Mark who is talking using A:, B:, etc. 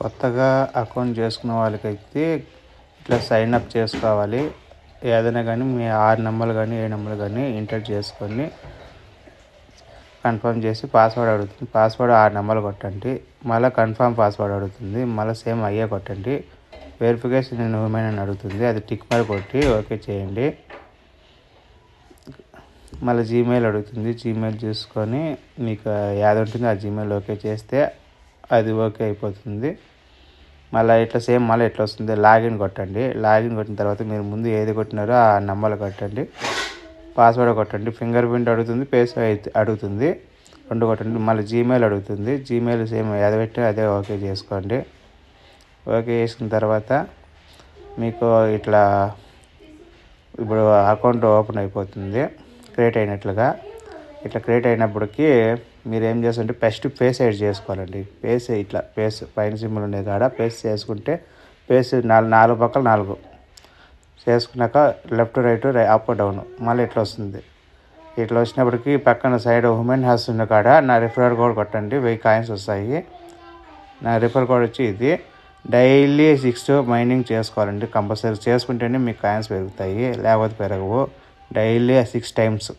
A: కొత్తగా అకౌంట్ చేసుకున్న వాళ్ళకైతే ఇట్లా సైన్ అప్ చేసుకోవాలి. ఏదైనా కానీ మీ 6 నెంబర్లు కానీ 7 నెంబర్లు కానీ ఎంటర్ చేసుకొని కన్ఫర్మ్ చేసి పాస్వర్డ్ అడుగుతుంది. పాస్వర్డ్ 6 నెంబర్లు కొట్టండి. మళ్ళీ కన్ఫర్మ్ పాస్వర్డ్ అడుగుతుంది. మళ్ళీ సేమ్ అయ్యే కొట్టండి. వెరిఫికేషన్ ఇన్ ఉమెన్ అని అడుగుతుంది. అది టిక్ మార్క్ కొట్టి ఓకే చేయండి. మళ్ళీ జీమెయిల్ అడుగుతుంది. జీమెయిల్ చూసుకొని మీకు యాది ఉంటుందో ఆ జీమెయిల్ ఓకే చేస్తే అది ఓకే అయిపోతుంది. మళ్ళీ ఇట్లా సేమ్ మళ్ళీ ఎట్లా వస్తుంది, లాగిన్ కొట్టండి. లాగిన్ కొట్టిన తర్వాత మీరు ముందు ఏది కొట్టినారో ఆ నెంబర్లు కొట్టండి. పాస్వర్డ్ కొట్టండి. ఫింగర్ ప్రింట్ అడుగుతుంది, ఫేస్ అడుగుతుంది. 2 కొట్టండి. మళ్ళీ జీమెయిల్ అడుగుతుంది. జీమెయిల్ సేమ్ ఏది పెట్టి అదే ఓకే చేసుకోండి. ఓకే చేసిన తర్వాత మీకు ఇట్లా ఇప్పుడు అకౌంట్ ఓపెన్ అయిపోతుంది, క్రియేట్ అయినట్లుగా. ఇట్లా క్రియేట్ అయినప్పటికీ మీరు ఏం చేస్తుంటే ఫస్ట్ ఫేస్ యాడ్ చేసుకోవాలండి. ఫేస్ పైన సింబల్ ఉండే కాడ ఫేస్ చేసుకుంటే ఫేస్ 4 పక్కల 4 చేసుకున్నాక లెఫ్ట్ రైట్ అప్ డౌన్ మళ్ళీ ఇట్లా వస్తుంది. ఇట్లా వచ్చినప్పటికీ పక్కన సైడ్ ఉమెన్ హ్యాస్ ఉన్న కాడ నా రిఫరల్ కోడ్ కొట్టండి. 1000 కాయిన్స్ వస్తాయి. నా రిఫరల్ కోడ్ వచ్చి ఇది. డైలీ 6 మైనింగ్ చేసుకోవాలండి. కంపల్సరీ చేసుకుంటేనే మీకు కాయిన్స్ పెరుగుతాయి, లేకపోతే పెరగవు. Daily 6 times